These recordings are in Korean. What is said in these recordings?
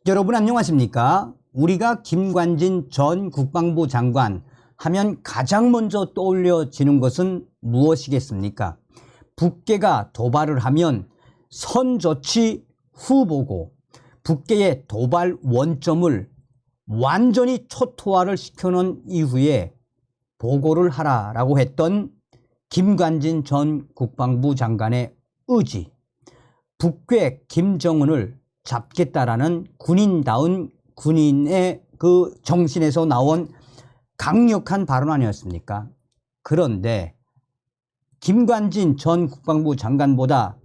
여러분 안녕하십니까? 우리가 김관진 전 국방부 장관 하면 가장 먼저 떠올려지는 것은 무엇이겠습니까? 북괴가 도발을 하면 선조치 후보고 북괴의 도발 원점을 완전히 초토화를 시켜놓은 이후에 보고를 하라라고 했던 김관진 전 국방부 장관의 의지, 북괴 김정은을 잡겠다라는 군인다운 군인의 그 정신에서 나온 강력한 발언 아니었습니까? 그런데 김관진 전 국방부 장관보다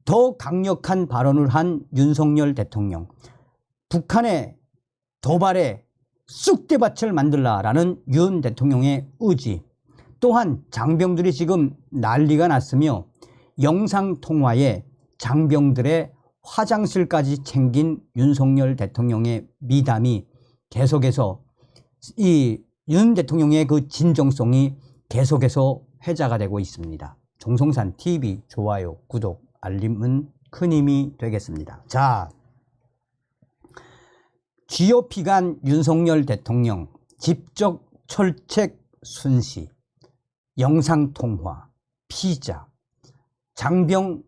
더 강력한 발언을 한 윤석열 대통령, 북한의 도발에 쑥대밭을 만들라라는 윤 대통령의 의지, 또한 장병들이 지금 난리가 났으며 영상통화에 장병들의 화장실까지 챙긴 윤석열 대통령의 미담이 계속해서 이 윤 대통령의 그 진정성이 계속해서 회자가 되고 있습니다. 정성산 TV 좋아요, 구독, 알림은 큰 힘이 되겠습니다. 자, GOP 간 윤석열 대통령 직접 철책 순시, 영상통화, 피자, 장병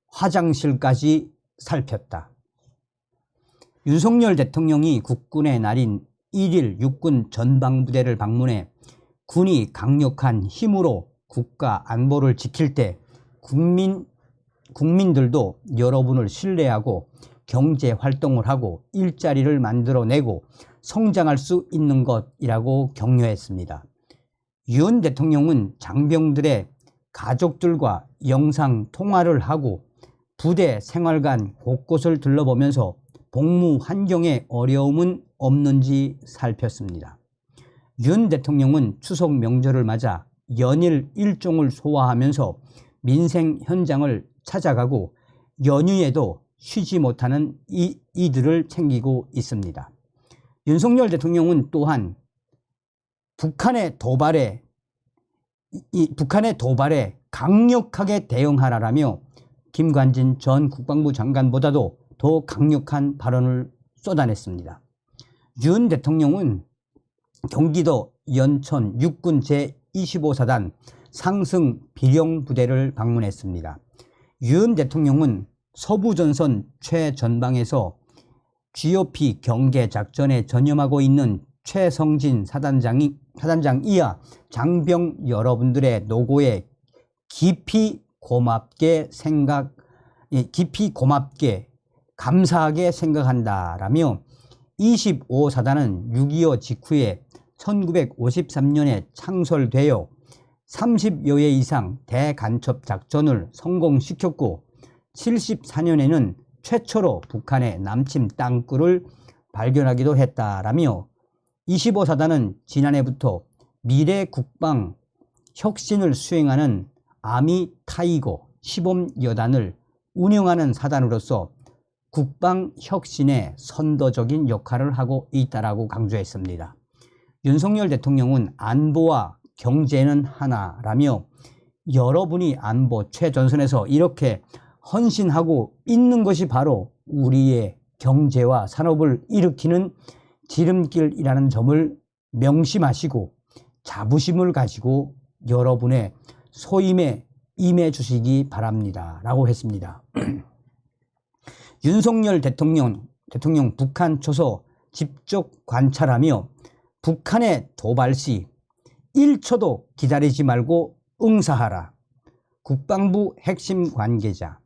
화장실까지 살폈다. 윤석열 대통령이 국군의 날인 1일 육군 전방부대를 방문해 군이 강력한 힘으로 국가 안보를 지킬 때 국민들도 여러분을 신뢰하고 경제 활동을 하고 일자리를 만들어내고 성장할 수 있는 것이라고 격려했습니다. 윤 대통령은 장병들의 가족들과 영상 통화를 하고 부대 생활관 곳곳을 둘러보면서 복무 환경에 어려움은 없는지 살폈습니다. 윤 대통령은 추석 명절을 맞아 연일 일정을 소화하면서 민생 현장을 찾아가고 연휴에도 쉬지 못하는 이들을 챙기고 있습니다. 윤석열 대통령은 또한 북한의 도발에 강력하게 대응하라라며 김관진 전 국방부 장관보다도 더 강력한 발언을 쏟아냈습니다. 윤 대통령은 경기도 연천 육군 제25사단 상승 비령부대를 방문했습니다. 윤 대통령은 서부전선 최전방에서 GOP 경계작전에 전념하고 있는 최성진 사단장 이하 장병 여러분들의 노고에 깊이 고맙게 감사하게 생각한다라며 25사단은 6.25 직후에 1953년에 창설되어 30여 회 이상 대간첩 작전을 성공시켰고 74년에는 최초로 북한의 남침 땅굴을 발견하기도 했다라며 25사단은 지난해부터 미래 국방 혁신을 수행하는 아미 타이거 시범여단을 운영하는 사단으로서 국방 혁신에 선도적인 역할을 하고 있다라고 강조했습니다. 윤석열 대통령은 안보와 경제는 하나라며 여러분이 안보 최전선에서 이렇게 헌신하고 있는 것이 바로 우리의 경제와 산업을 일으키는 지름길이라는 점을 명심하시고 자부심을 가지고 여러분의 소임에 임해 주시기 바랍니다 라고 했습니다. 윤석열 대통령 북한 초소 직접 관찰하며 북한의 도발 시 1초도 기다리지 말고 응사하라. 국방부 핵심 관계자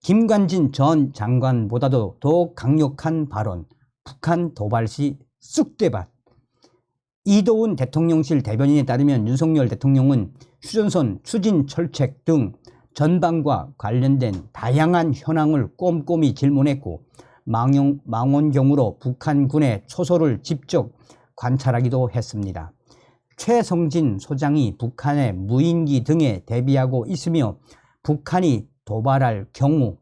김관진 전 장관보다도 더 강력한 발언, 북한 도발 시 쑥대밭. 이도훈 대통령실 대변인에 따르면 윤석열 대통령은 휴전선 추진 철책 등 전방과 관련된 다양한 현황을 꼼꼼히 질문했고 망원경으로 북한군의 초소를 직접 관찰하기도 했습니다. 최성진 소장이 북한의 무인기 등에 대비하고 있으며 북한이 도발할 경우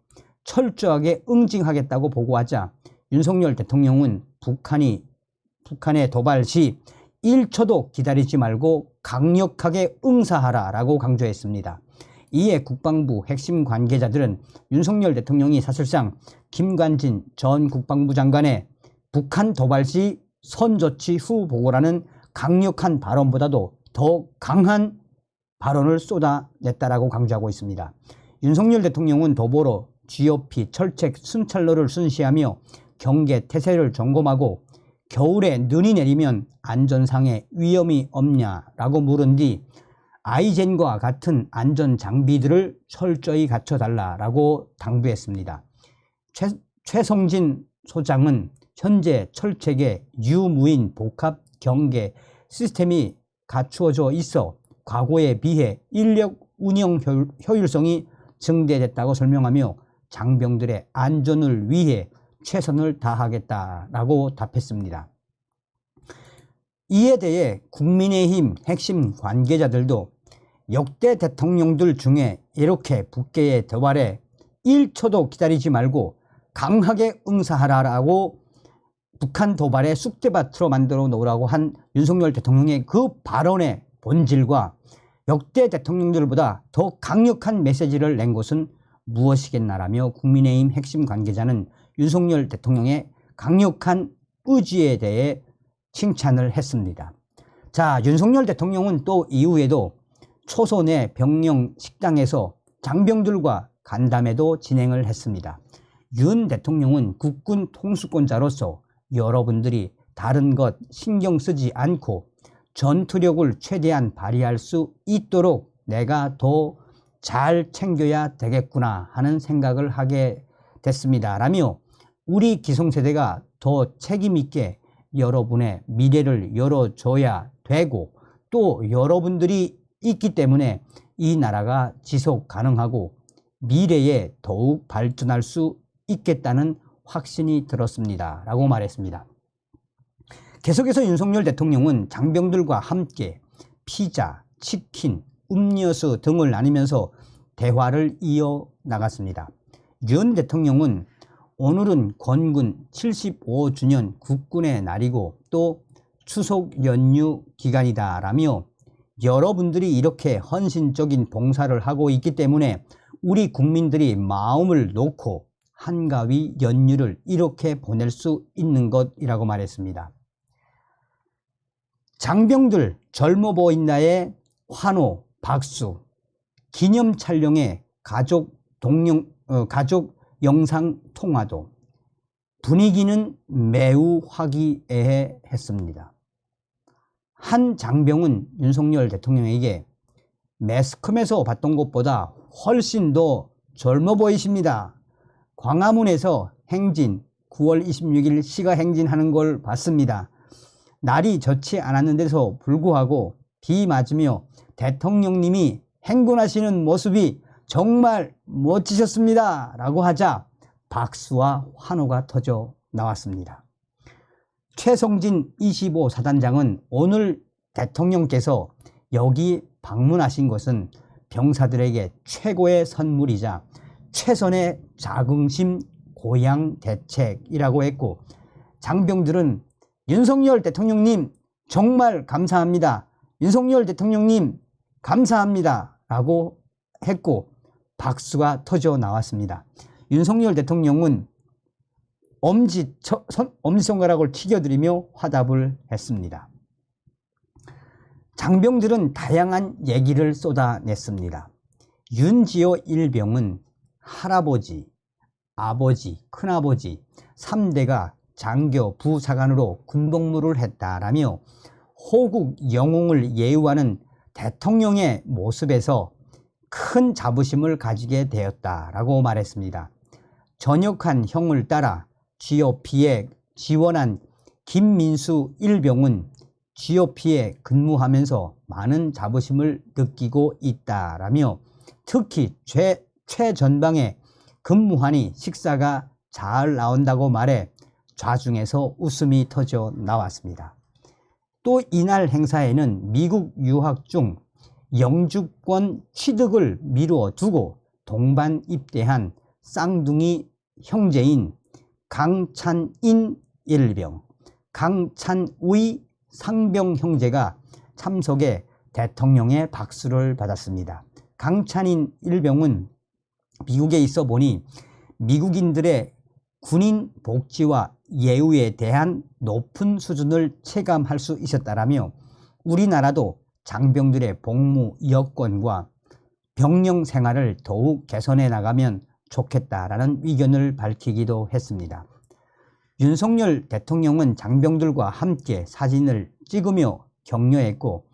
철저하게 응징하겠다고 보고하자 윤석열 대통령은 북한의 도발 시 1초도 기다리지 말고 강력하게 응사하라라고 강조했습니다. 이에 국방부 핵심 관계자들은 윤석열 대통령이 사실상 김관진 전 국방부 장관의 북한 도발 시 선조치 후 보고라는 강력한 발언보다도 더 강한 발언을 쏟아냈다라고 강조하고 있습니다. 윤석열 대통령은 더불어 GOP 철책 순찰로를 순시하며 경계 태세를 점검하고 겨울에 눈이 내리면 안전상의 위험이 없냐라고 물은 뒤 아이젠과 같은 안전 장비들을 철저히 갖춰달라라고 당부했습니다. 최성진 소장은 현재 철책에 유무인 복합 경계 시스템이 갖추어져 있어 과거에 비해 인력 운영 효율성이 증대됐다고 설명하며 장병들의 안전을 위해 최선을 다하겠다라고 답했습니다. 이에 대해 국민의힘 핵심 관계자들도 역대 대통령들 중에 이렇게 북계의 도발에 1초도 기다리지 말고 강하게 응사하라라고 북한 도발의 쑥대밭으로 만들어 놓으라고 한 윤석열 대통령의 그 발언의 본질과 역대 대통령들보다 더 강력한 메시지를 낸 것은 무엇이겠나라며 국민의힘 핵심 관계자는 윤석열 대통령의 강력한 의지에 대해 칭찬을 했습니다. 자, 윤석열 대통령은 또 이후에도 초선의 병영 식당에서 장병들과 간담회도 진행을 했습니다. 윤 대통령은 국군 통수권자로서 여러분들이 다른 것 신경 쓰지 않고 전투력을 최대한 발휘할 수 있도록 내가 더 잘 챙겨야 되겠구나 하는 생각을 하게 됐습니다. 라며 우리 기성세대가 더 책임있게 여러분의 미래를 열어줘야 되고 또 여러분들이 있기 때문에 이 나라가 지속 가능하고 미래에 더욱 발전할 수 있겠다는 확신이 들었습니다. 라고 말했습니다. 계속해서 윤석열 대통령은 장병들과 함께 피자, 치킨, 음료수 등을 나누면서 대화를 이어나갔습니다. 윤 대통령은 오늘은 건군 75주년 국군의 날이고 또 추석 연휴 기간이다 라며 여러분들이 이렇게 헌신적인 봉사를 하고 있기 때문에 우리 국민들이 마음을 놓고 한가위 연휴를 이렇게 보낼 수 있는 것이라고 말했습니다. 장병들 젊어 보인다의 환호, 박수, 기념 촬영에 가족 영상 통화도 분위기는 매우 화기애애했습니다. 한 장병은 윤석열 대통령에게 매스컴에서 봤던 것보다 훨씬 더 젊어 보이십니다. 광화문에서 행진 9월 26일 시가 행진하는 걸 봤습니다. 날이 좋지 않았는데도 불구하고 비 맞으며 대통령님이 행군하시는 모습이 정말 멋지셨습니다. 라고 하자 박수와 환호가 터져 나왔습니다. 최성진 25 사단장은 오늘 대통령께서 여기 방문하신 것은 병사들에게 최고의 선물이자 최선의 자긍심 고양 대책이라고 했고 장병들은 윤석열 대통령님 정말 감사합니다. 윤석열 대통령님 감사합니다. 라고 했고 박수가 터져 나왔습니다. 윤석열 대통령은 엄지손가락을 튀겨드리며 화답을 했습니다. 장병들은 다양한 얘기를 쏟아냈습니다. 윤지호 일병은 할아버지, 아버지, 큰아버지 3대가 장교 부사관으로 군복무를 했다라며 호국 영웅을 예우하는 대통령의 모습에서 큰 자부심을 가지게 되었다라고 말했습니다. 전역한 형을 따라 GOP에 지원한 김민수 일병은 GOP에 근무하면서 많은 자부심을 느끼고 있다라며 특히 최전방에 근무하니 식사가 잘 나온다고 말해 좌중에서 웃음이 터져 나왔습니다. 또 이날 행사에는 미국 유학 중 영주권 취득을 미루어 두고 동반 입대한 쌍둥이 형제인 강찬인 일병, 강찬의 상병 형제가 참석해 대통령의 박수를 받았습니다. 강찬인 일병은 미국에 있어 보니 미국인들의 군인 복지와 예우에 대한 높은 수준을 체감할 수 있었다라며 우리나라도 장병들의 복무 여건과 병영 생활을 더욱 개선해 나가면 좋겠다라는 의견을 밝히기도 했습니다. 윤석열 대통령은 장병들과 함께 사진을 찍으며 격려했고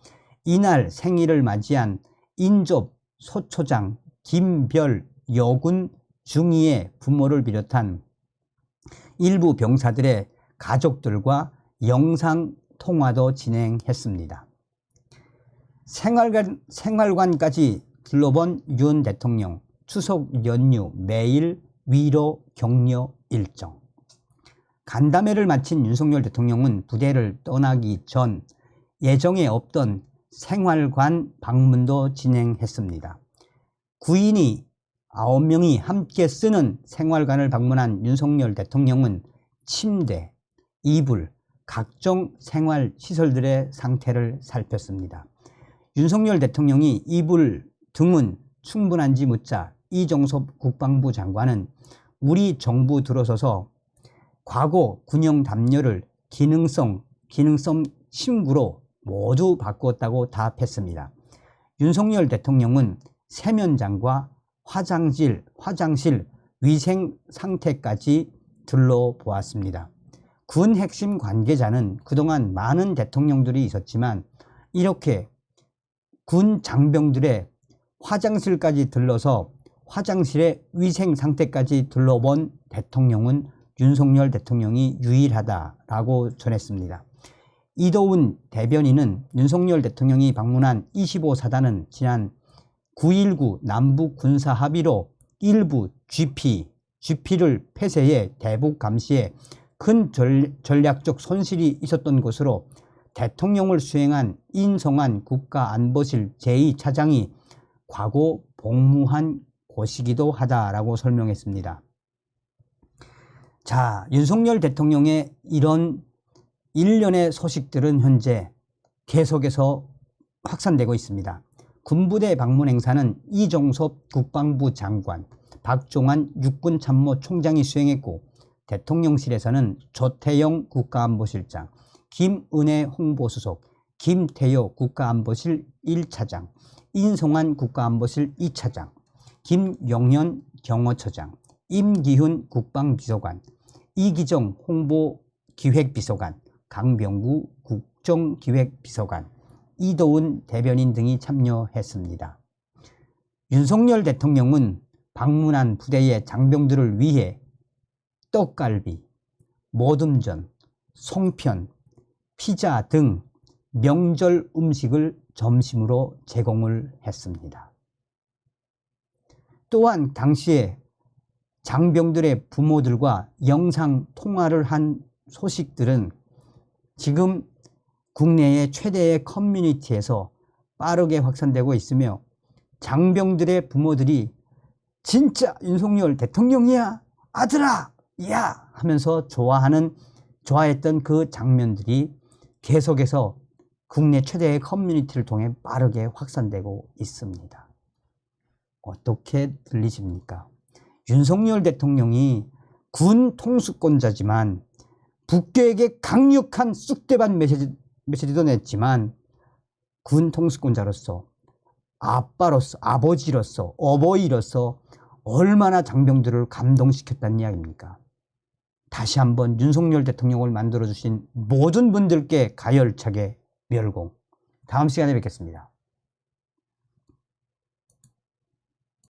이날 생일을 맞이한 인접 소초장 김별 여군 중위의 부모를 비롯한 일부 병사들의 가족들과 영상 통화도 진행했습니다. 생활관까지 둘러본 윤 대통령, 추석 연휴 매일 위로 격려 일정. 간담회를 마친 윤석열 대통령은 부대를 떠나기 전 예정에 없던 생활관 방문도 진행했습니다. 구인이 9명이 함께 쓰는 생활관을 방문한 윤석열 대통령은 침대, 이불, 각종 생활시설들의 상태를 살폈습니다. 윤석열 대통령이 이불 등은 충분한지 묻자 이종섭 국방부 장관은 우리 정부 들어서서 과거 군용 담요를 기능성 침구로 모두 바꾸었다고 답했습니다. 윤석열 대통령은 세면장과 화장실 위생 상태까지 둘러보았습니다. 군 핵심 관계자는 그동안 많은 대통령들이 있었지만 이렇게 군 장병들의 화장실까지 들러서 화장실의 위생 상태까지 둘러본 대통령은 윤석열 대통령이 유일하다라고 전했습니다. 이도운 대변인은 윤석열 대통령이 방문한 25사단은 지난 9.19 남북 군사 합의로 일부 GP를 폐쇄해 대북 감시에 큰 전략적 손실이 있었던 것으로 대통령을 수행한 인성한 국가안보실 제2차장이 과거 복무한 곳이기도 하다라고 설명했습니다. 자, 윤석열 대통령의 이런 일련의 소식들은 현재 계속해서 확산되고 있습니다. 군부대 방문 행사는 이종섭 국방부 장관, 박종환 육군참모총장이 수행했고 대통령실에서는 조태영 국가안보실장, 김은혜 홍보수석, 김태효 국가안보실 1차장, 인성환 국가안보실 2차장, 김용현 경호처장, 임기훈 국방비서관, 이기정 홍보기획비서관, 강병구 국정기획비서관, 이도운 대변인 등이 참여했습니다. 윤석열 대통령은 방문한 부대의 장병들을 위해 떡갈비, 모듬전, 송편, 피자 등 명절 음식을 점심으로 제공을 했습니다. 또한 당시에 장병들의 부모들과 영상 통화를 한 소식들은 지금 국내의 최대의 커뮤니티에서 빠르게 확산되고 있으며 장병들의 부모들이 진짜 윤석열 대통령이야 아들아 야 하면서 좋아했던 그 장면들이 계속해서 국내 최대의 커뮤니티를 통해 빠르게 확산되고 있습니다. 어떻게 들리십니까? 윤석열 대통령이 군 통수권자지만 북괴에게 강력한 쑥대밭 메시지도 냈지만 군 통수권자로서 아빠로서 아버지로서 어버이로서 얼마나 장병들을 감동시켰다는 이야기입니까? 다시 한번 윤석열 대통령을 만들어주신 모든 분들께 가열차게 멸공. 다음 시간에 뵙겠습니다.